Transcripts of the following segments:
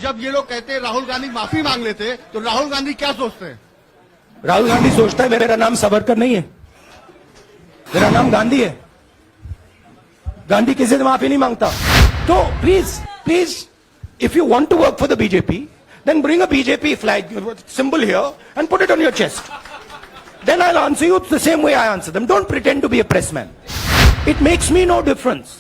जब ये लोग कहते हैं राहुल गांधी माफी मांग लेते तो राहुल गांधी क्या सोचते हैं? राहुल गांधी सोचता है मेरा नाम सावरकर नहीं है, मेरा नाम गांधी है। गांधी किसी से माफी नहीं मांगता। तो please if you want to work for the BJP, then bring a BJP flag symbol here and put it on your chest. Then I'll answer you the same way I answer them. Don't pretend to be a pressman. It makes me no difference.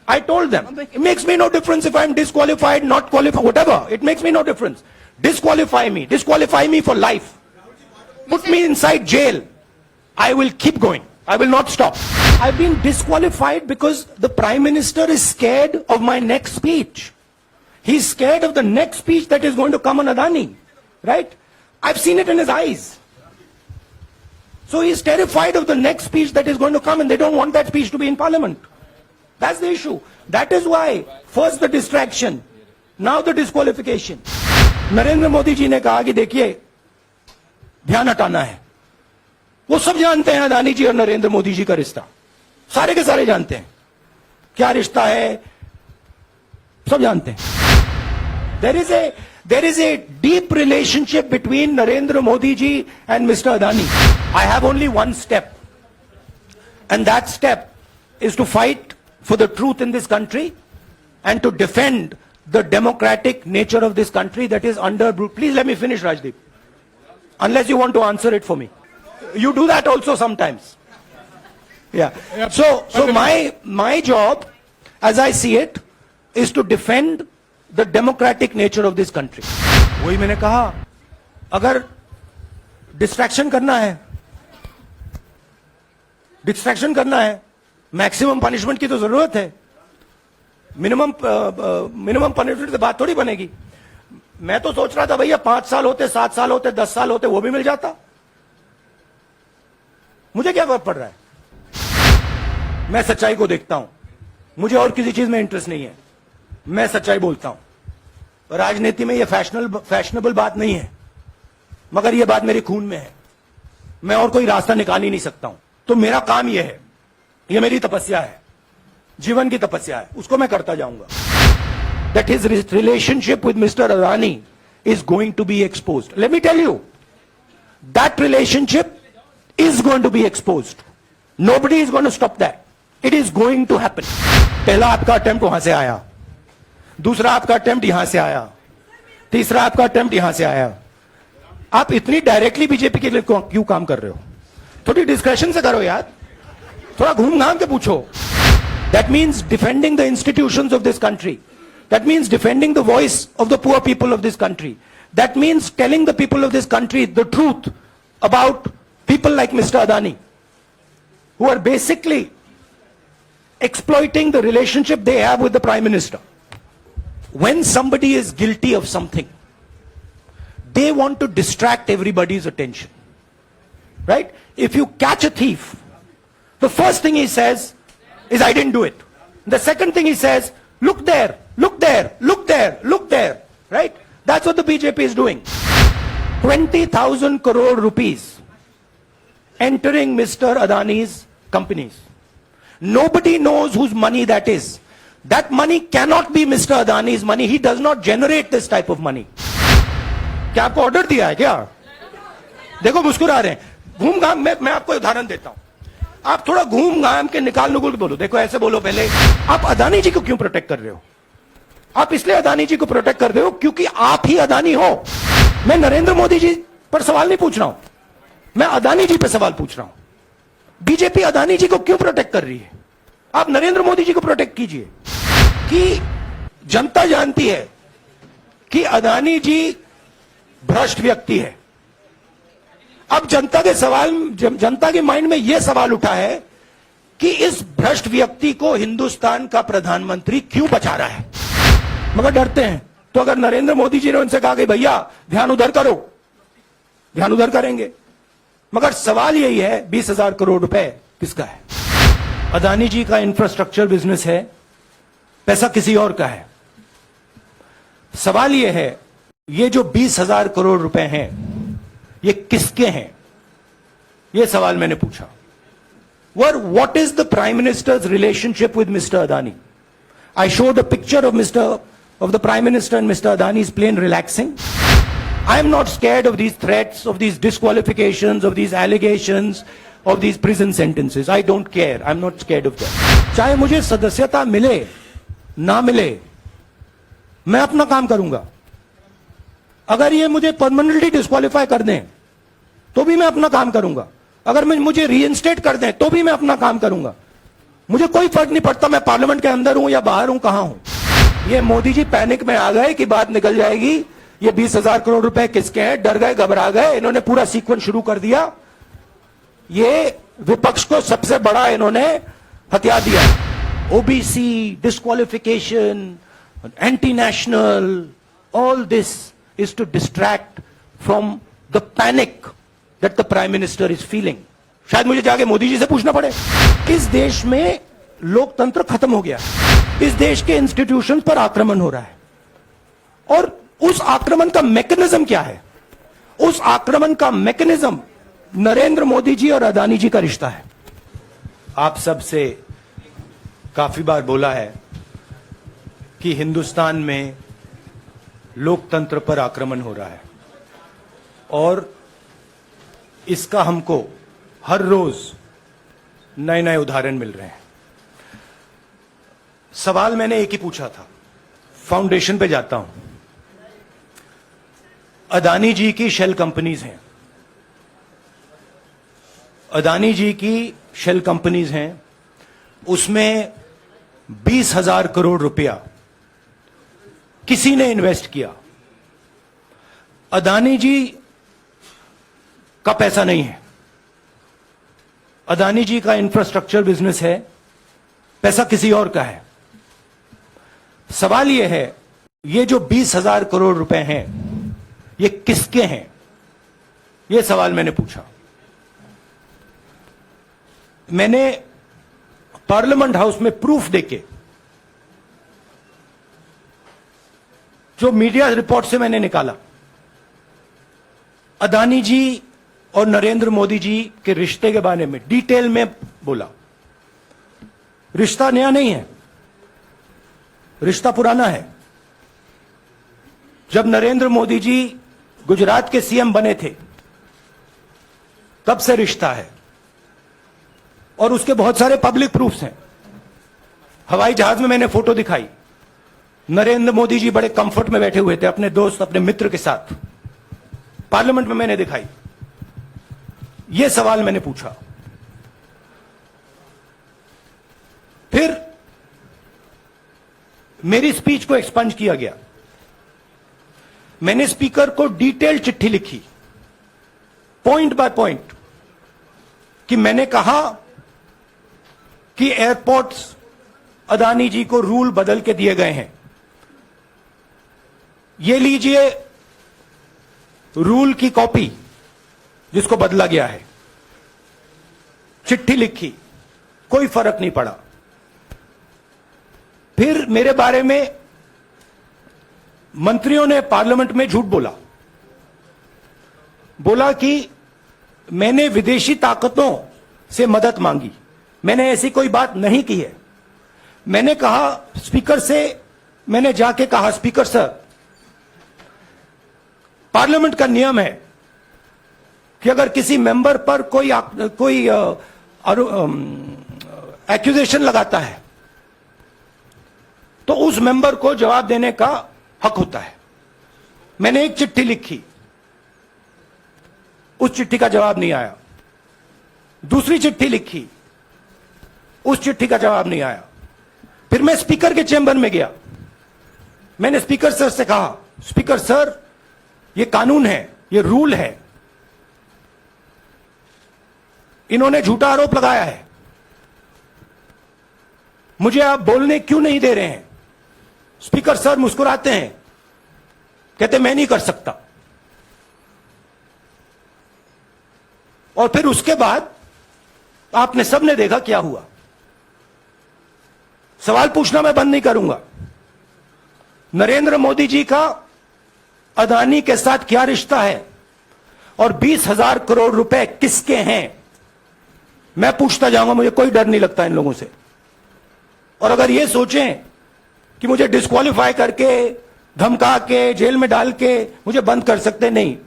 I told them, it makes me no difference if I'm disqualified, not qualified, whatever. It makes me no difference. Disqualify me for life. Put me inside jail. I will keep going. I will not stop. I've been disqualified because the Prime Minister is scared of my next speech. He's scared of the next speech that is going to come on Adani. Right? I've seen it in his eyes. So he's terrified of the next speech that is going to come, and they don't want that speech to be in Parliament. That's the issue. That is why first the distraction, now the disqualification. Narendra Modi ji ने कहा कि देखिए ध्यान हटाना है। वो सब जानते हैं अदानी जी और नरेंद्र मोदी जी का रिश्ता, सारे के सारे जानते हैं क्या रिश्ता है, सब जानते हैं। There is a deep relationship between Narendra Modi ji and Mr. Adani. I have only one step, and that step is to fight for the truth in this country and to defend the democratic nature of this country that is under. Please let me finish, Rajdeep. Unless you want to answer it for me. You do that also sometimes. Yeah. So my job, as I see it, is to defend the democratic nature of this country. वही मैंने कहा, अगर distraction करना है, maximum punishment की तो जरूरत है। मिनिमम पनिशमेंट से बात थोड़ी बनेगी। मैं तो सोच रहा था भैया 5 साल होते, 7 साल होते, 10 साल होते, वो भी मिल जाता। मुझे क्या फर्क पड़ रहा है? मैं सच्चाई को देखता हूं, मुझे और किसी चीज में इंटरेस्ट नहीं है। मैं सच्चाई बोलता हूं। राजनीति में ये फैशनेबल बात नहीं है, मगर ये बात मेरे खून में है। मैं और कोई रास्ता निकाल ही नहीं सकता हूं। तो मेरा काम ये है, ये मेरी तपस्या है, जीवन की तपस्या है, उसको मैं करता जाऊंगा। That his relationship with Mr. Adani is going to be exposed. Let me tell you, that relationship is going to be exposed. Nobody is going to stop that. It is going to happen. पहला आपका attempt वहां से आया, दूसरा आपका attempt यहां से आया, तीसरा आपका अटेम्प्ट यहां से आया। आप इतनी डायरेक्टली बीजेपी के लिए क्यों काम कर रहे हो? थोड़ी डिस्कशन से करो यार, थोड़ा घूम घाम के पूछो। That means defending the institutions of this country. That means defending the voice of the poor people of this country. That means telling the people of this country the truth about people like Mr. Adani, who are basically exploiting the relationship they have with the Prime Minister. When somebody is guilty of something, they want to distract everybody's attention. Right? If you catch a thief, the first thing he says is, I didn't do it. The second thing he says, look there, look there, look there, look there. Right? That's what the BJP is doing. 20,000 crore rupees entering Mr. Adani's companies. Nobody knows whose money that is. That money cannot be Mr. Adani's money. He does not generate this type of money. क्या आपको order दिया है क्या? देखो मुस्कुरा रहे हैं। घूम घाम, मैं आपको उदाहरण देता हूं। आप थोड़ा घूम घाम के निकाल नुकुल के बोलो। देखो ऐसे बोलो पहले, आप अदानी जी को क्यों प्रोटेक्ट कर रहे हो? आप इसलिए अदानी जी को प्रोटेक्ट कर रहे हो क्योंकि आप ही अदानी हो। मैं नरेंद्र मोदी जी पर सवाल नहीं पूछ रहा हूं, मैं अदानी जी पर सवाल पूछ रहा हूं। बीजेपी अदानी जी को क्यों प्रोटेक्ट कर रही है? आप नरेंद्र मोदी जी को प्रोटेक्ट कीजिए। कि जनता जानती है कि अदानी जी भ्रष्ट व्यक्ति है। अब जनता के माइंड में यह सवाल उठा है कि इस भ्रष्ट व्यक्ति को हिंदुस्तान का प्रधानमंत्री क्यों बचा रहा है, मगर डरते हैं। तो अगर नरेंद्र मोदी जी ने उनसे कहा कि भैया ध्यान उधर करो, ध्यान उधर करेंगे। मगर सवाल यही है, 20,000 करोड़ रुपए किसका है? अदानी जी का इंफ्रास्ट्रक्चर बिजनेस है, पैसा किसी और का है। सवाल यह है, ये जो 20,000 करोड़ रुपए हैं, ये किसके हैं? ये सवाल मैंने पूछा। What is the Prime Minister's relationship with Mr. Adani? I showed a picture of Mr. of the Prime Minister and Mr. Adani is plain relaxing. I am not scared of these threats, of these disqualifications, of these allegations, of these prison sentences. I don't care. I'm not scared of them. चाहे मुझे सदस्यता मिले ना मिले, मैं अपना काम करूंगा. अगर ये मुझे परमानेंटली डिस्क्वालीफाई कर दें तो भी मैं अपना काम करूंगा. अगर मुझे रीइंस्टेट कर दें तो भी मैं अपना काम करूंगा. मुझे कोई फर्क नहीं पड़ता मैं पार्लियामेंट के अंदर हूं या बाहर हूं, कहां हूं. ये मोदी जी पैनिक में आ गए कि बात निकल जाएगी, ये 20,000 करोड़ रुपए किसके हैं, डर गए, घबरा गए. इन्होंने पूरा सीक्वेंस शुरू कर दिया. ये विपक्ष को सबसे बड़ा इन्होंने हथियार दिया. OBC, disqualification, anti national, all this is to distract from the panic that the prime minister is feeling. शायद मुझे जाके मोदी जी से पूछना पड़े. इस देश में लोकतंत्र खत्म हो गया. इस देश के इंस्टीट्यूशन पर आक्रमण हो रहा है. और उस आक्रमण का मैकेनिज्म क्या है? उस आक्रमण का मैकेनिज्म नरेंद्र मोदी जी और अदानी जी का रिश्ता है. आप सबसे काफी बार बोला है कि हिंदुस्तान में लोकतंत्र पर आक्रमण हो रहा है और इसका हमको हर रोज नए नए उदाहरण मिल रहे हैं. सवाल मैंने एक ही पूछा था. फाउंडेशन पे जाता हूं. अदानी जी की शेल कंपनीज हैं. अदानी जी की शेल कंपनीज हैं. उसमें 20,000 करोड़ रुपया किसी ने इन्वेस्ट किया. अदानी जी का पैसा नहीं है. अदानी जी का इंफ्रास्ट्रक्चर बिजनेस है. पैसा किसी और का है. सवाल यह है, ये जो 20,000 करोड़ रुपए हैं ये किसके हैं? यह सवाल मैंने पूछा. मैंने पार्लियामेंट हाउस में प्रूफ देके, जो मीडिया रिपोर्ट से मैंने निकाला, अदानी जी और नरेंद्र मोदी जी के रिश्ते के बारे में डिटेल में बोला. रिश्ता नया नहीं है, रिश्ता पुराना है. जब नरेंद्र मोदी जी गुजरात के सीएम बने थे तब से रिश्ता है और उसके बहुत सारे पब्लिक प्रूफ्स हैं. हवाई जहाज में मैंने फोटो दिखाई. नरेंद्र मोदी जी बड़े कंफर्ट में बैठे हुए थे अपने दोस्त, अपने मित्र के साथ. पार्लियामेंट में मैंने दिखाई. यह सवाल मैंने पूछा. फिर मेरी स्पीच को एक्सपंज किया गया. मैंने स्पीकर को डिटेल चिट्ठी लिखी, पॉइंट बाय पॉइंट, कि मैंने कहा कि एयरपोर्ट्स अदानी जी को रूल बदल के दिए गए हैं. ये लीजिए रूल की कॉपी जिसको बदला गया है. चिट्ठी लिखी, कोई फर्क नहीं पड़ा. फिर मेरे बारे में मंत्रियों ने पार्लियामेंट में झूठ बोला. बोला कि मैंने विदेशी ताकतों से मदद मांगी. मैंने ऐसी कोई बात नहीं की है. मैंने कहा स्पीकर से, मैंने जाके कहा, स्पीकर सर, पार्लियामेंट का नियम है कि अगर किसी मेंबर पर कोई एक्यूजेशन लगाता है तो उस मेंबर को जवाब देने का हक होता है. मैंने एक चिट्ठी लिखी, उस चिट्ठी का जवाब नहीं आया. दूसरी चिट्ठी लिखी, उस चिट्ठी का जवाब नहीं आया. फिर मैं स्पीकर के चेंबर में गया. मैंने स्पीकर सर से कहा, स्पीकर सर, ये कानून है, ये रूल है, इन्होंने झूठा आरोप लगाया है, मुझे आप बोलने क्यों नहीं दे रहे हैं? स्पीकर सर मुस्कुराते हैं, कहते मैं नहीं कर सकता. और फिर उसके बाद आपने सबने देखा क्या हुआ. सवाल पूछना मैं बंद नहीं करूंगा. नरेंद्र मोदी जी का अदानी के साथ क्या रिश्ता है और 20,000 करोड़ रुपए किसके हैं, मैं पूछता जाऊंगा. मुझे कोई डर नहीं लगता इन लोगों से. और अगर ये सोचें कि मुझे डिस्क्वालीफाई करके, धमका के, जेल में डाल के मुझे बंद कर सकते, नहीं,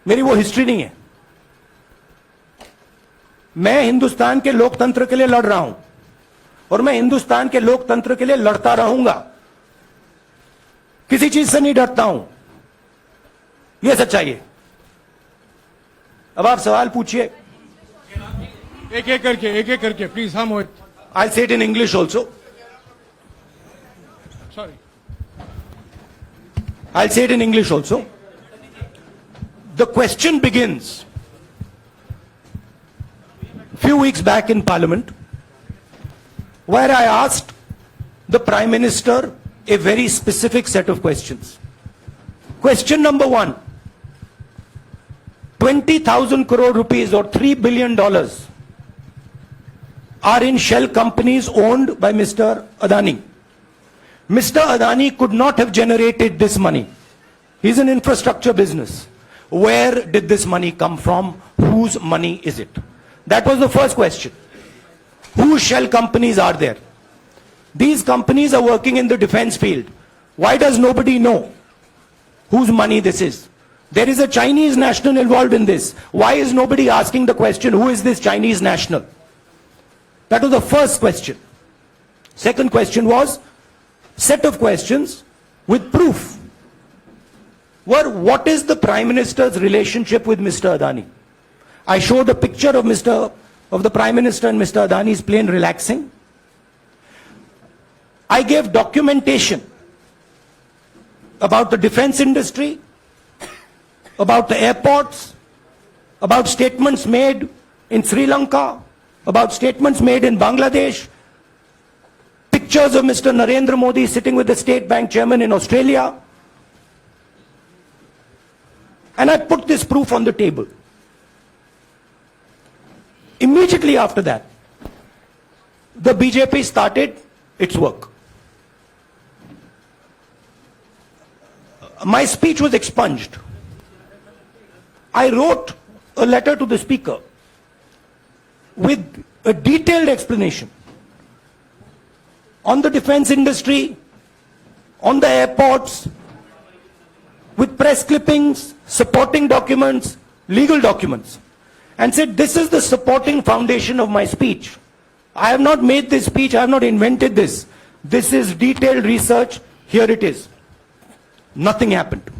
मेरी वो हिस्ट्री नहीं है। मैं हिंदुस्तान के लोकतंत्र के लिए लड़ रहा हूं और मैं हिंदुस्तान के लोकतंत्र के लिए लड़ता रहूंगा, किसी चीज से नहीं डरता हूं, यह सच्चाई है। अब आप सवाल पूछिए, एक एक करके प्लीज। हाँ मोहित, आई से it in English also, sorry. I'll say it in English also. The question begins few weeks back in Parliament, where I asked the Prime Minister a very specific set of questions. Question number 1, 20,000 crore rupees or $3 billion are in shell companies owned by Mr. Adani. Mr. Adani could not have generated this money. He's an infrastructure business. Where did this money come from? Whose money is it? That was the first question. Whose shell companies are there? These companies are working in the defense field. Why does nobody know whose money this is? There is a Chinese national involved in this. Why is nobody asking the question, who is this Chinese national? That was the first question. Second question was, set of questions with proof were, what is the Prime Minister's relationship with Mr. Adani? I showed a picture of the Prime Minister and Mr. Adani's plane relaxing. I gave documentation about the defense industry, about the airports, about statements made in Sri Lanka, about statements made in Bangladesh, pictures of Mr. Narendra Modi sitting with the State Bank chairman in Australia. And I put this proof on the table. Immediately after that, the BJP started its work. My speech was expunged. I wrote a letter to the Speaker with a detailed explanation on the defense industry, on the airports, with press clippings, supporting documents, legal documents, and said, this is the supporting foundation of my speech. I have not made this speech, I have not invented this. This is detailed research, here it is. Nothing happened.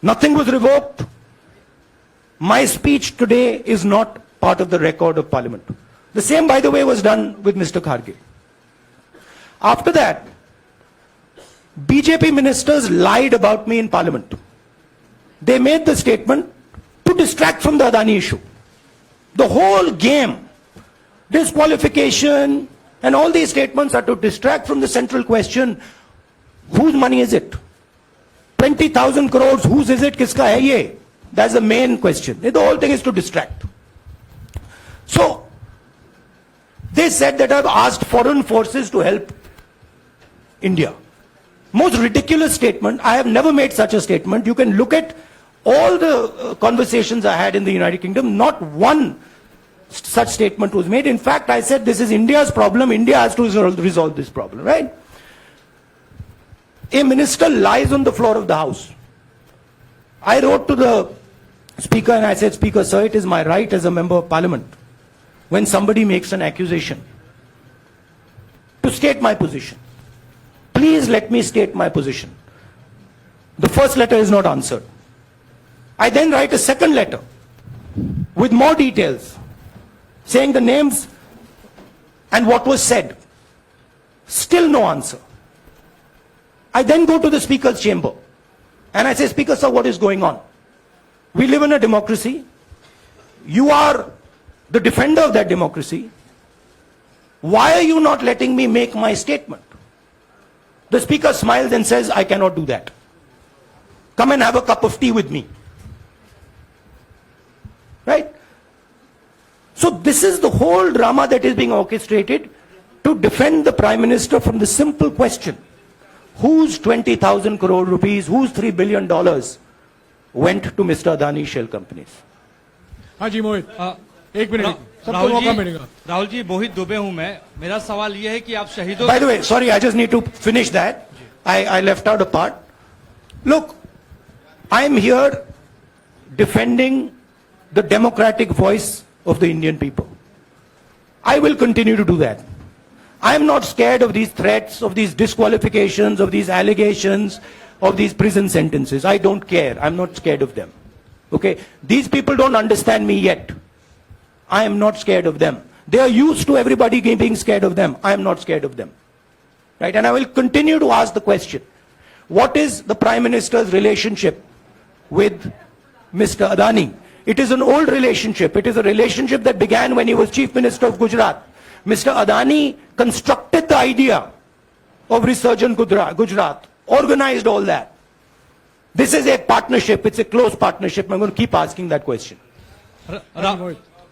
Nothing was revoked. My speech today is not part of the record of Parliament. The same, by the way, was done with Mr. Kharge. After that, BJP ministers lied about me in Parliament. They made the statement to distract from the Adani issue. The whole game, disqualification, and all these statements are to distract from the central question, whose money is it? 20,000 crores, whose is it? Kiska hai ye? That's the main question. The whole thing is to distract. So, they said that I've asked foreign forces to help India. Most ridiculous statement. I have never made such a statement. You can look at all the conversations I had in the United Kingdom. Not one such statement was made. In fact, I said this is India's problem. India has to resolve this problem, right? A minister lies on the floor of the House. I wrote to the Speaker and I said, Speaker, sir, it is my right as a member of Parliament, when somebody makes an accusation, to state my position. Please let me state my position. The first letter is not answered. I then write a second letter with more details, saying the names and what was said. Still no answer. I then go to the Speaker's chamber and I say, Speaker, sir, what is going on? We live in a democracy. You are the defender of that democracy. Why are you not letting me make my statement? The Speaker smiles and says, I cannot do that. Come and have a cup of tea with me. Right? So this is the whole drama that is being orchestrated to defend the Prime Minister from the simple question, whose 20,000 crore rupees, whose $3 billion went to Mr. Adani shell companies? हाँ जी मोहित, एक minute. सबको मौका मिलेगा। राहुल जी, मोहित दुबे हूं मैं। मेरा सवाल यह है कि आप शहीदों By the way, sorry, I just need to finish that. I left out a part. Look, I am here defending the democratic voice of the Indian people. I will continue to do that. I am not scared of these threats, of these disqualifications, of these allegations, of these prison sentences. I don't care. I'm not scared of them. Okay? These people don't understand me yet. I am not scared of them. They are used to everybody being scared of them. I am not scared of them. Right? And I will continue to ask the question, what is the Prime Minister's relationship with Mr. Adani? It is an old relationship. It is a relationship that began when he was Chief Minister of Gujarat. Mr. Adani constructed the idea of Resurgent Gujarat, organized all that. This is a partnership. It's a close partnership. I'm going to keep asking that question.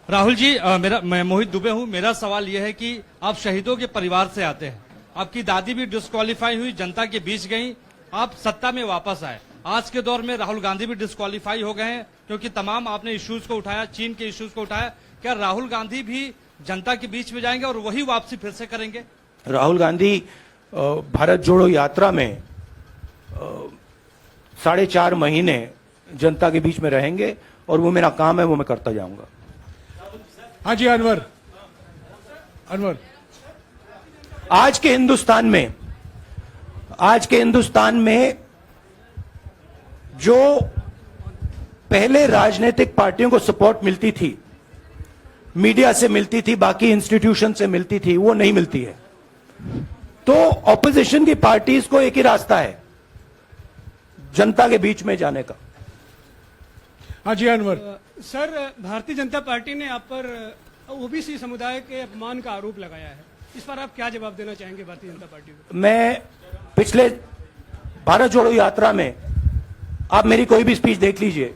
Rahul ji, मैं मोहित दुबे हूं। मेरा सवाल यह है कि आप शहीदों के परिवार से आते हैं। आपकी दादी भी डिस्क्वालीफाई हुई, जनता के बीच गई, आप सत्ता में वापस आए। आज के दौर में राहुल गांधी भी डिस्क्वालीफाई हो गए हैं, क्योंकि तमाम आपने इश्यूज को उठाया, चीन के इश्यूज को उठाया। क्या राहुल गांधी भी जनता के बीच में जाएंगे और वही वापसी फिर से करेंगे? राहुल गांधी भारत जोड़ो यात्रा में 4.5 महीने जनता के बीच में रहेंगे और वो मेरा काम है, वो मैं करता जाऊंगा। हाँ जी, अनवर। आज के हिंदुस्तान में जो पहले राजनीतिक पार्टियों को सपोर्ट मिलती थी, मीडिया से मिलती थी, बाकी इंस्टीट्यूशन से मिलती थी, वो नहीं मिलती है। तो ऑपोजिशन की पार्टीज को एक ही रास्ता है, जनता के बीच में जाने का। हाँ जी, अनवर। सर, भारतीय जनता पार्टी ने आप पर ओबीसी समुदाय के अपमान का आरोप लगाया है। इस पर आप क्या जवाब देना चाहेंगे भारतीय जनता पार्टी को? मैं पिछले भारत जोड़ो यात्रा में, आप मेरी कोई भी स्पीच देख लीजिए,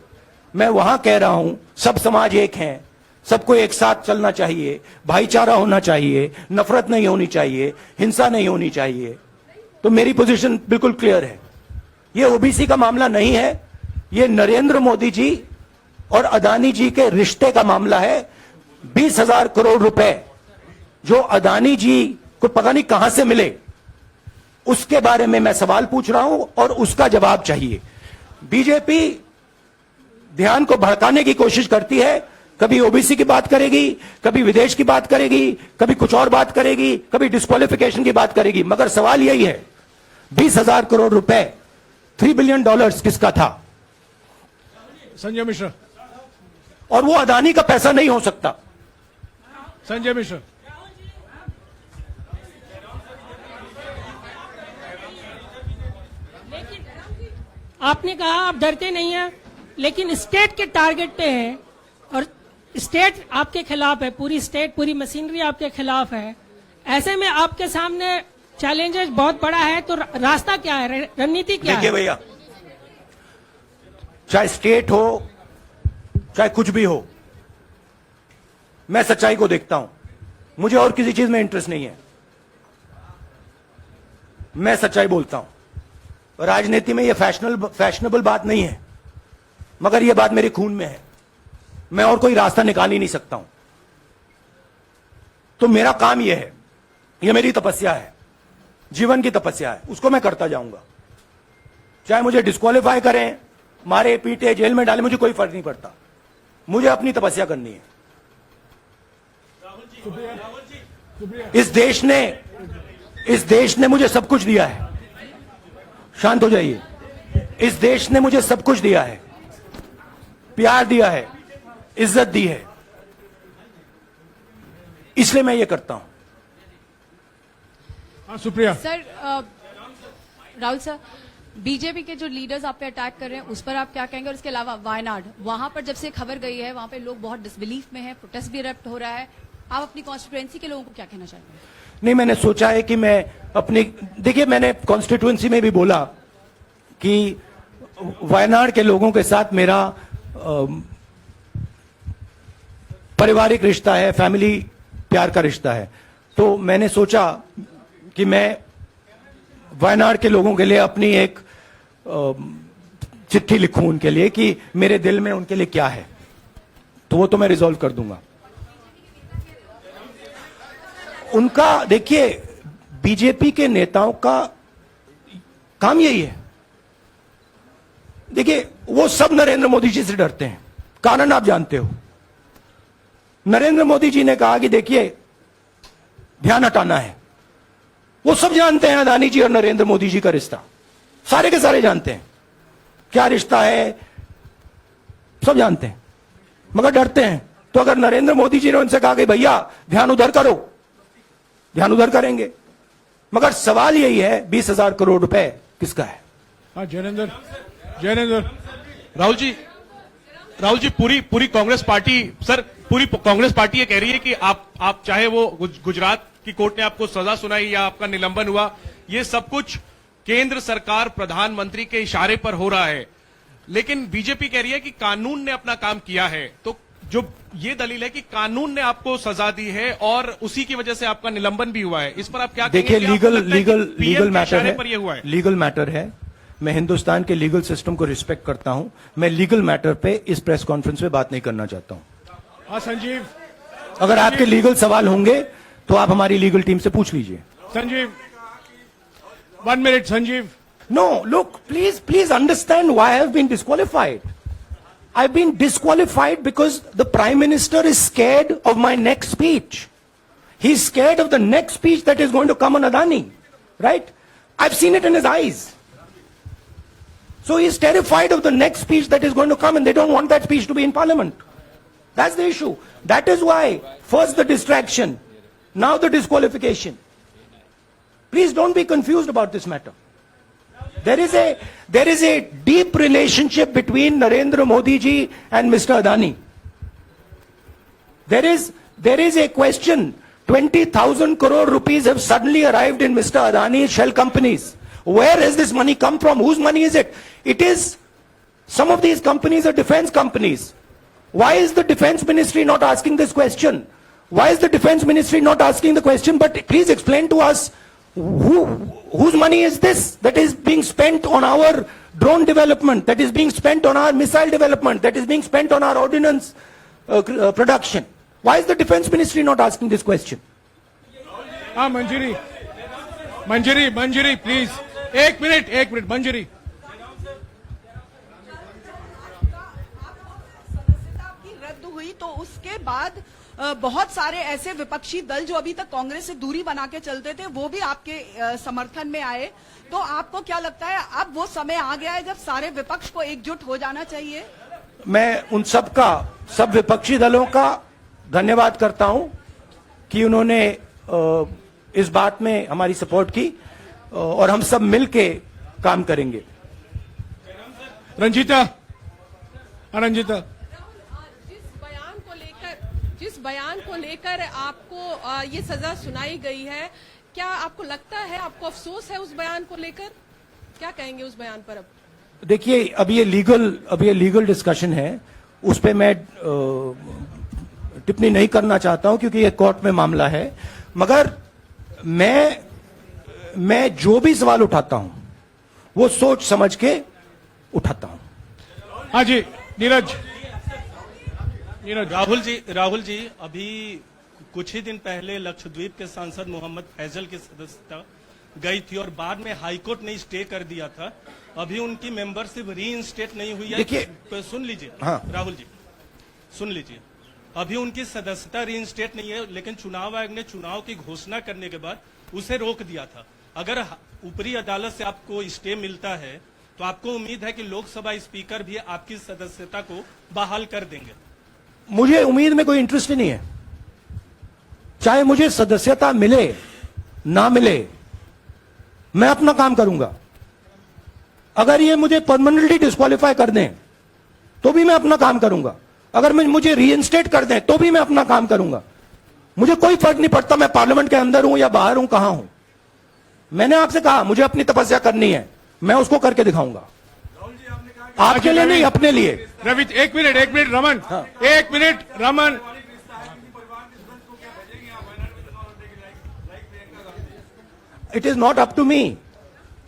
मैं वहां कह रहा हूं सब समाज एक हैं, सबको एक साथ चलना चाहिए, भाईचारा होना चाहिए, नफरत नहीं होनी चाहिए, हिंसा नहीं होनी चाहिए। तो मेरी पोजीशन बिल्कुल क्लियर है। ये ओबीसी का मामला नहीं है, ये नरेंद्र मोदी जी और अदानी जी के रिश्ते का मामला है। 20,000 करोड़ रुपए जो अदानी जी को पता नहीं कहां से मिले, उसके बारे में मैं सवाल पूछ रहा हूं और उसका जवाब चाहिए। बीजेपी ध्यान को भड़काने की कोशिश करती है, कभी ओबीसी की बात करेगी, कभी विदेश की बात करेगी, कभी कुछ और बात करेगी, कभी डिस्क्वालिफिकेशन की बात करेगी, मगर सवाल यही है 20,000 करोड़ रुपए, $3 बिलियन किसका था? संजय मिश्रा। और वो अदानी का पैसा नहीं हो सकता। संजय मिश्रा। आपने कहा आप डरते नहीं हैं, लेकिन स्टेट के टारगेट पे हैं और स्टेट आपके खिलाफ है, पूरी स्टेट, पूरी मशीनरी आपके खिलाफ है। ऐसे में आपके सामने चैलेंजेस बहुत बड़ा है, तो रास्ता क्या है, रणनीति क्या है? देखिए भैया, चाहे स्टेट हो, चाहे कुछ भी हो, मैं सच्चाई को देखता हूं। मुझे और किसी चीज में इंटरेस्ट नहीं है। मैं सच्चाई बोलता हूं। राजनीति में यह फैशनेबल बात नहीं है, मगर यह बात मेरे खून में है। मैं और कोई रास्ता निकाल ही नहीं सकता हूं। तो मेरा काम यह है, यह मेरी तपस्या है, जीवन की तपस्या है, उसको मैं करता जाऊंगा। चाहे मुझे डिस्क्वालीफाई करें, मारे पीटे, जेल में डाले, मुझे कोई फर्क नहीं पड़ता। मुझे अपनी तपस्या करनी है। इस देश ने मुझे सब कुछ दिया है। शांत हो जाइए। इस देश ने मुझे सब कुछ दिया है, प्यार दिया है, इज्जत दी है, इसलिए मैं ये करता हूं। हाँ, Supriya. Sir, Rahul sir, BJP के जो लीडर्स आप पे अटैक कर रहे हैं उस पर आप क्या कहेंगे? और इसके अलावा वायनाड, वहां पर जब से खबर गई है, वहां पे लोग बहुत डिसबिलीफ में हैं, प्रोटेस्ट भी इरप्ट हो रहा है। आप अपनी कॉन्स्टिट्यूएंसी के लोगों को क्या कहना चाहते हैं? नहीं, मैंने सोचा है कि मैं अपनी, देखिए, मैंने कॉन्स्टिट्यूएंसी में भी बोला कि वायनाड के लोगों के साथ मेरा पारिवारिक रिश्ता है, फैमिली प्यार का रिश्ता है। तो मैंने सोचा कि मैं वायनाड के लोगों के लिए अपनी एक चिट्ठी लिखूं उनके लिए कि मेरे दिल में उनके लिए क्या है। तो वो तो मैं रिजॉल्व कर दूंगा। उनका देखिए, बीजेपी के नेताओं का काम यही है। देखिए, वो सब नरेंद्र मोदी जी से डरते हैं, कारण आप जानते हो। नरेंद्र मोदी जी ने कहा कि देखिए ध्यान हटाना है। वो सब जानते हैं अदानी जी और नरेंद्र मोदी जी का रिश्ता, सारे के सारे जानते हैं क्या रिश्ता है, सब जानते हैं, मगर डरते हैं। तो अगर नरेंद्र मोदी जी ने उनसे कहा कि भैया ध्यान उधर करो, ध्यान उधर करेंगे। मगर सवाल यही है 20,000 करोड़ रुपए किसका है? हाँ जैनेंद्र, जैनेंद्र। राहुल जी पूरी कांग्रेस पार्टी, सर पूरी कांग्रेस पार्टी ये कह रही है कि आप चाहे वो गुजरात की कोर्ट ने आपको सजा सुनाई या आपका निलंबन हुआ, ये सब कुछ केंद्र सरकार प्रधानमंत्री के इशारे पर हो रहा है। लेकिन बीजेपी कह रही है कि कानून ने अपना काम किया है। तो जो ये दलील है कि कानून ने आपको सजा दी है और उसी की वजह से आपका निलंबन भी हुआ है, इस पर आप क्या कहेंगे? देखिए, कि आपको लगता है कि लीगल PM के मैटर इशारे है, पर ये हुआ है। लीगल मैटर है। मैं हिंदुस्तान के लीगल सिस्टम को रिस्पेक्ट करता हूं। मैं लीगल मैटर पे इस प्रेस कॉन्फ्रेंस में बात नहीं करना चाहता हूं। हाँ संजीव, अगर आपके लीगल सवाल होंगे तो आप हमारी लीगल टीम से पूछ लीजिए। Sanjeev 1 minute Sanjeev. No, look, please understand why I have been disqualified. I've been disqualified because the Prime Minister is scared of my next speech. He's scared of the next speech that is going to come on Adani, right? I've seen it in his eyes. So he's terrified of the next speech that is going to come, and they don't want that speech to be in Parliament. That's the issue. That is why first the distraction, now the disqualification. Please don't be confused about this matter. There is a deep relationship between Narendra Modi ji and Mr. Adani. There is a question. 20,000 crore rupees have suddenly arrived in Mr. Adani's shell companies. Where has this money come from? Whose money is it? It is, some of these companies are defense companies. Why is the defense ministry not asking this question? Why is the defense ministry not asking the question? But please explain to us, whose money is this that is being spent on our drone development, that is being spent on our missile development, that is being spent on our ordnance production? Why is the defense ministry not asking this question? हाँ मंजरी please, एक minute मंजरी। की रद्द हुई तो उसके बाद बहुत सारे ऐसे विपक्षी दल जो अभी तक कांग्रेस से दूरी बना के चलते थे वो भी आपके समर्थन में आए। तो आपको क्या लगता है अब वो समय आ गया है जब सारे विपक्ष को एकजुट हो जाना चाहिए? मैं उन सब विपक्षी दलों का धन्यवाद करता हूं कि उन्होंने इस बात में हमारी सपोर्ट की और हम सब मिलके काम करेंगे। रंजीता, जिस बयान को लेकर आपको ये सजा सुनाई गई है, क्या आपको लगता है, आपको अफसोस है उस बयान को लेकर? क्या कहेंगे उस बयान पर? अब देखिए, अब ये लीगल डिस्कशन है, उस पे मैं टिप्पणी नहीं करना चाहता हूं क्योंकि ये कोर्ट में मामला है। मगर मैं जो भी सवाल उठाता हूं वो सोच समझ के उठाता हूं। हाँ जी नीरज। राहुल जी अभी कुछ ही दिन पहले लक्षद्वीप के सांसद मोहम्मद फैजल की सदस्यता गई थी और बाद में हाईकोर्ट ने स्टे कर दिया था। अभी उनकी मेंबरशिप रीइंस्टेट नहीं हुई है। देखिए, सुन लीजिए। हाँ। राहुल जी सुन लीजिए, अभी उनकी सदस्यता रीइंस्टेट नहीं है, लेकिन चुनाव आयोग ने चुनाव की घोषणा करने के बाद उसे रोक दिया था। अगर ऊपरी अदालत से आपको स्टे मिलता है तो आपको उम्मीद है कि लोकसभा स्पीकर भी आपकी सदस्यता को बहाल कर देंगे? मुझे उम्मीद में कोई इंटरेस्ट नहीं है। चाहे मुझे सदस्यता मिले ना मिले, मैं अपना काम करूंगा। अगर ये मुझे परमानेंटली डिस्क्वालीफाई कर दें तो भी मैं अपना काम करूंगा। अगर मुझे रीइंस्टेट कर दें तो भी मैं अपना काम करूंगा। मुझे कोई फर्क नहीं पड़ता मैं पार्लियामेंट के अंदर हूं या बाहर हूं, कहां हूं। मैंने आपसे कहा मुझे अपनी तपस्या करनी है, मैं उसको करके दिखाऊंगा। आपके लिए नहीं, अपने लिए। रवि एक मिनट रमन। हाँ। एक minute Raman. It is not up to me,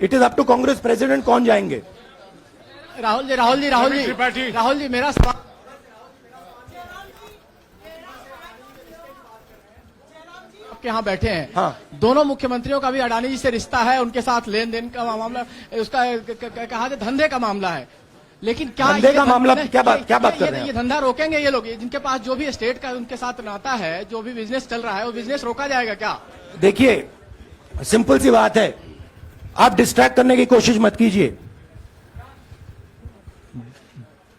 it is up to Congress president कौन जाएंगे। राहुल जी मेरा सवाल, आपके यहाँ बैठे हैं, हाँ। दोनों मुख्यमंत्रियों का भी अडानी जी से रिश्ता है, उनके साथ लेन देन का मामला, उसका कहा जाए धंधे का मामला है। लेकिन क्या धंधे का मामला क्या बात कर रहे हैं? ये धंधा रोकेंगे ये लोग? जिनके पास जो भी स्टेट का उनके साथ नाता है, जो भी बिजनेस चल रहा है, वो बिजनेस रोका जाएगा क्या? देखिए, सिंपल सी बात है, आप डिस्ट्रैक्ट करने की कोशिश मत कीजिए।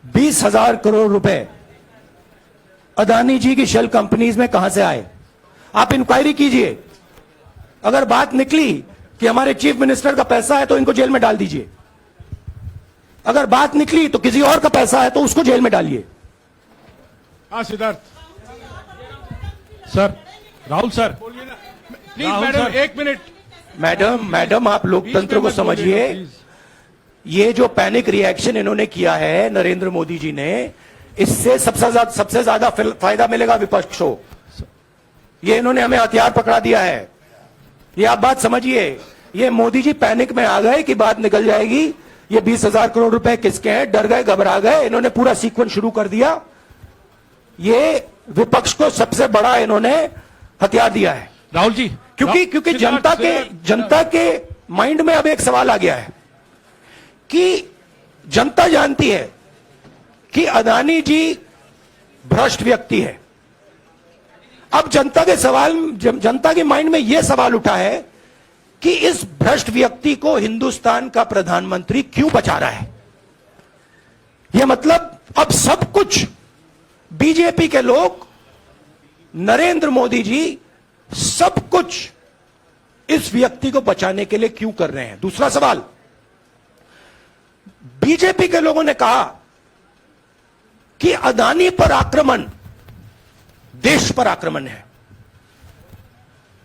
20,000 करोड़ रुपए अदानी जी की शेल कंपनीज में कहां से आए? आप इंक्वायरी कीजिए। अगर बात निकली कि हमारे चीफ मिनिस्टर का पैसा है तो इनको जेल में डाल दीजिए। अगर बात निकली तो किसी और का पैसा है तो उसको जेल में डालिए। हाँ Siddharth sir, Rahul sir, please Rahul madam sir. 1 minute. Madam आप लोकतंत्र को समझिए। ये जो पैनिक रिएक्शन इन्होंने किया है नरेंद्र मोदी जी ने, इससे सबसे ज्यादा फायदा मिलेगा विपक्ष को। ये इन्होंने हमें हथियार पकड़ा दिया है। ये आप बात समझिए। ये मोदी जी पैनिक में आ गए कि बात निकल जाएगी, ये 20,000 करोड़ रुपए किसके हैं, डर गए, घबरा गए, इन्होंने पूरा सीक्वेंस शुरू कर दिया। ये विपक्ष को सबसे बड़ा इन्होंने हथियार दिया है राहुल जी, क्योंकि जनता के माइंड में अब एक सवाल आ गया है कि जनता जानती है कि अदानी जी भ्रष्ट व्यक्ति है। अब जनता के माइंड में यह सवाल उठा है कि इस भ्रष्ट व्यक्ति को हिंदुस्तान का प्रधानमंत्री क्यों बचा रहा है। यह मतलब अब सब कुछ बीजेपी के लोग, नरेंद्र मोदी जी सब कुछ इस व्यक्ति को बचाने के लिए क्यों कर रहे हैं। दूसरा सवाल, बीजेपी के लोगों ने कहा कि अदानी पर आक्रमण देश पर आक्रमण है।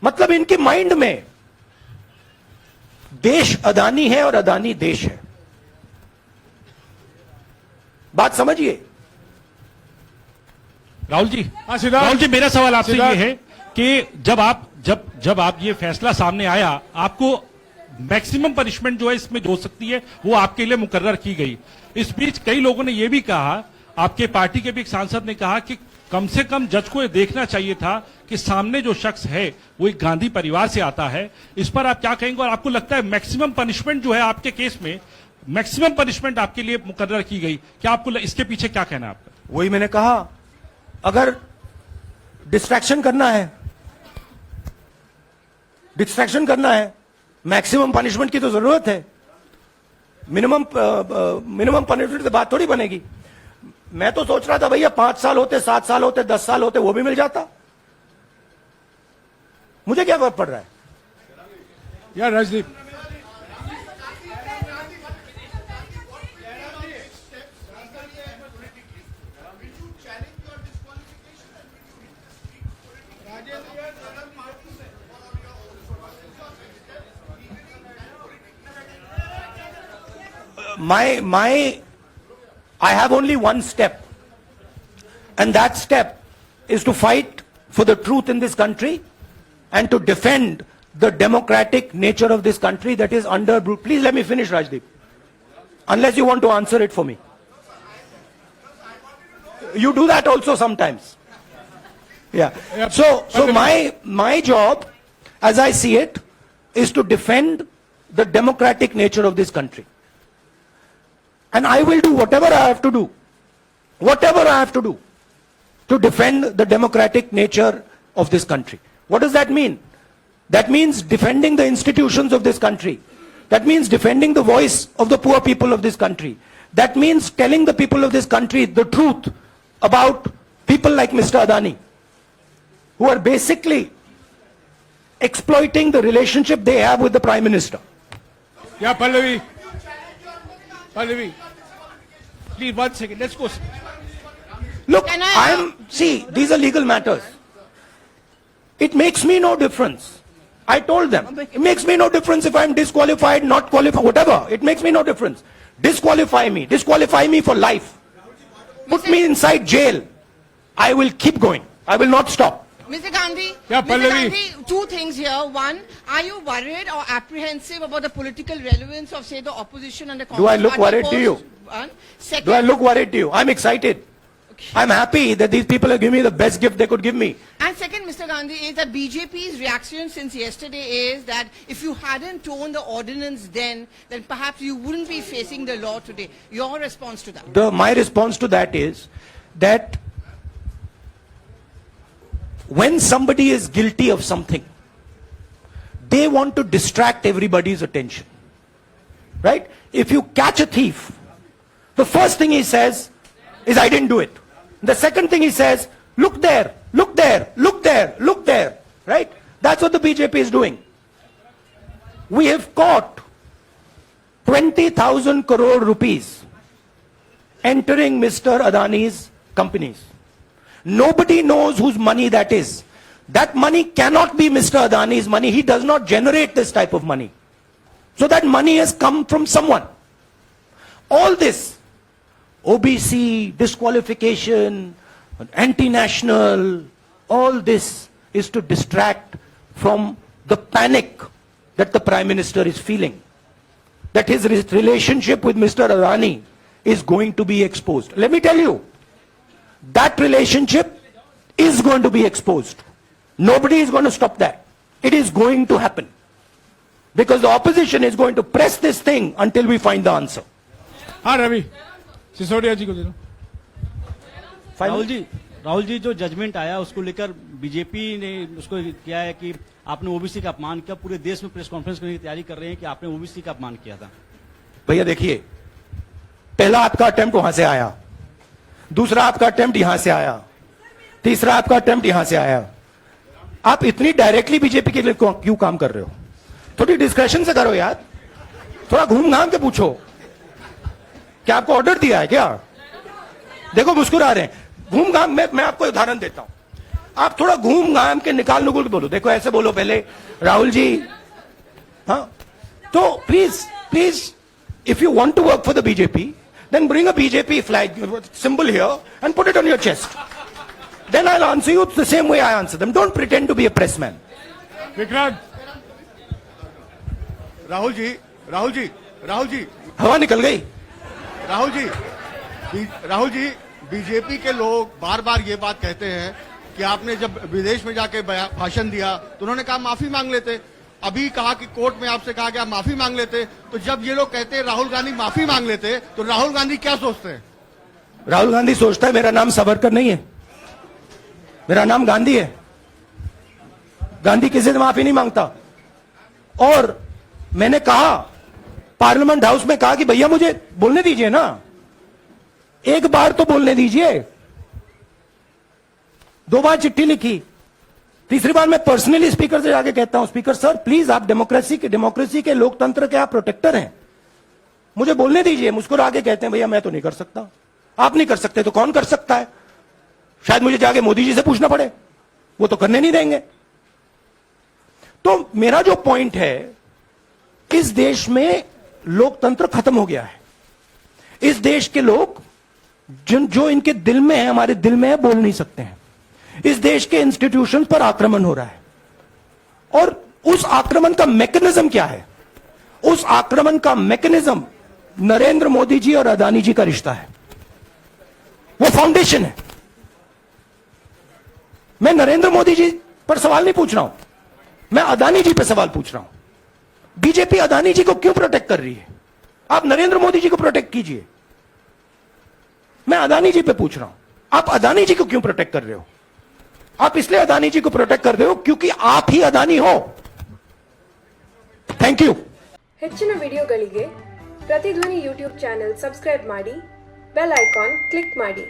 मतलब इनके माइंड में देश अदानी है और अदानी देश है। बात समझिए। राहुल जी, हाँ सिद्धार्थ। राहुल जी, मेरा सवाल आपसे सिद्धार्थ। ये है कि जब आप ये फैसला सामने आया, आपको मैक्सिमम पनिशमेंट जो है इसमें जो हो सकती है वो आपके लिए मुकर्रर की गई। इस बीच कई लोगों ने यह भी कहा, आपके पार्टी के भी एक सांसद ने कहा कि कम से कम जज को यह देखना चाहिए था कि सामने जो शख्स है वो एक गांधी परिवार से आता है। इस पर आप क्या कहेंगे? और आपको लगता है मैक्सिमम पनिशमेंट जो है आपके केस में, मैक्सिमम पनिशमेंट आपके लिए मुकर्रर की गई, क्या आपको इसके पीछे क्या कहना है आपका? वही मैंने कहा, अगर डिस्ट्रैक्शन करना है, मैक्सिमम पनिशमेंट की तो जरूरत है। मिनिमम पनिशमेंट से बात थोड़ी बनेगी। मैं तो सोच रहा था भैया 5 साल होते, 7 साल होते, 10 साल होते, वो भी मिल जाता। मुझे क्या फर्क पड़ रहा है यार Rajdeep, I have only one step, and that step is to fight for the truth in this country and to defend the democratic nature of this country that is under. Please let me finish, Rajdeep, unless you want to answer it for me. You do that also sometimes. Yeah. So my job, as I see it, is to defend the democratic nature of this country. And I will do whatever I have to do to defend the democratic nature of this country. What does that mean? That means defending the institutions of this country. That means defending the voice of the poor people of this country. That means telling the people of this country the truth about people like Mr. Adani, who are basically exploiting the relationship they have with the Prime Minister. Yeah, Pallavi, please 1 second. Let's go. Look, see, these are legal matters. It makes me no difference. I told them, it makes me no difference if I'm disqualified, not qualified, whatever. It makes me no difference. Disqualify me for life. Put me inside jail. I will keep going. I will not stop. Mr. Gandhi, Yeah, Mr. Pallavi. Gandhi, 2 things here. One, are you worried or apprehensive about the political relevance of, say, the opposition and the Congress Do I look party worried to post? you? One. Second, Do I look worried to you? I'm excited. I'm happy that these people are giving me the best gift they could give me. And second, Mr. Gandhi, is that BJP's reaction since yesterday is that if you hadn't torn the ordinance then perhaps you wouldn't be facing the law today. Your response to that? My response to that is that when somebody is guilty of something, they want to distract everybody's attention. Right? If you catch a thief, the first thing he says is, I didn't do it. The second thing he says, look there, look there, look there, look there. Right? That's what the BJP is doing. We have caught 20,000 crore rupees entering Mr. Adani's companies. Nobody knows whose money that is. That money cannot be Mr. Adani's money. He does not generate this type of money. So that money has come from someone. All this, OBC, disqualification, anti-national, all this is to distract from the panic that the Prime Minister is feeling. That his relationship with Mr. Adani is going to be exposed. Let me tell you, that relationship is going to be exposed. Nobody is going to stop that. It is going to happen. Because the opposition is going to press this thing until we find the answer. हाँ रवि सिसोदिया जी को दे दो। राहुल जी जो judgement आया उसको लेकर BJP ने उसको किया है कि आपने ओबीसी का अपमान किया। पूरे देश में प्रेस कॉन्फ्रेंस करने की तैयारी कर रहे हैं कि आपने ओबीसी का अपमान किया था। भैया देखिए, पहला आपका अटेम्प्ट वहां से आया, दूसरा आपका अटेम्प्ट यहां से आया, तीसरा आपका अटेम्प्ट यहां से आया। आप इतनी डायरेक्टली बीजेपी के लिए क्यों काम कर रहे हो? थोड़ी डिस्कशन से करो यार, थोड़ा घूम घाम के पूछो। क्या आपको ऑर्डर दिया है क्या? देखो मुस्कुरा रहे हैं। घूम घाम मैं आपको उदाहरण देता हूं। आप थोड़ा घूम घाम के निकाल नुकुल के बोलो। देखो ऐसे बोलो पहले, राहुल जी, हाँ तो please if you want to work for the BJP, then bring a BJP flag symbol here and put it on your chest. Then I'll answer you the same way I answer them. Don't pretend to be a press man. Vikrant, Rahul ji हवा निकल गई। Rahul ji BJP के लोग बार बार ये बात कहते हैं कि आपने जब विदेश में जाके भाषण दिया तो उन्होंने कहा माफी मांग लेते। अभी कहा कि कोर्ट में आपसे कहा गया माफी मांग लेते। तो जब ये लोग कहते हैं राहुल गांधी माफी मांग लेते, तो राहुल गांधी क्या सोचते हैं? राहुल गांधी सोचता है मेरा नाम सावरकर नहीं है, मेरा नाम गांधी है। गांधी किसी से माफी नहीं मांगता। और मैंने कहा, पार्लियामेंट हाउस में कहा कि भैया मुझे बोलने दीजिए ना, एक बार तो बोलने दीजिए। 2 बार चिट्ठी लिखी, तीसरी बार मैं पर्सनली स्पीकर से जाके कहता हूं, स्पीकर सर प्लीज, आप डेमोक्रेसी के लोकतंत्र के आप प्रोटेक्टर हैं, मुझे बोलने दीजिए। मुस्कुरा के कहते हैं भैया मैं तो नहीं कर सकता। आप नहीं कर सकते तो कौन कर सकता है? शायद मुझे जाके मोदी जी से पूछना पड़े, वो तो करने नहीं देंगे। तो मेरा जो पॉइंट है, इस देश में लोकतंत्र खत्म हो गया है। इस देश के लोग जो इनके दिल में है, हमारे दिल में है, बोल नहीं सकते हैं। इस देश के इंस्टीट्यूशंस पर आक्रमण हो रहा है। और उस आक्रमण का मैकेनिज्म क्या है? उस आक्रमण का मैकेनिज्म नरेंद्र मोदी जी और अदानी जी का रिश्ता है, वो फाउंडेशन है। मैं नरेंद्र मोदी जी पर सवाल नहीं पूछ रहा हूं, मैं अदानी जी पर सवाल पूछ रहा हूं। बीजेपी अदानी जी को क्यों प्रोटेक्ट कर रही है? आप नरेंद्र मोदी जी को प्रोटेक्ट कीजिए। मैं अदानी जी पे पूछ रहा हूं, आप अदानी जी को क्यों प्रोटेक्ट कर रहे हो? आप इसलिए अदानी जी को प्रोटेक्ट कर रहे हो क्योंकि आप ही अदानी हो। Thank you. ಹೆಚ್ಚಿನ ವಿಡಿಯೋಗಳಿಗೆ ಪ್ರತಿಧ್ವನಿ ಯೂಟ್ಯೂಬ್ ಚಾನೆಲ್ ಸಬ್ಸ್ಕ್ರೈಬ್ ಮಾಡಿ, ಬೆಲ್ ಐಕಾನ್ ಕ್ಲಿಕ್ ಮಾಡಿ।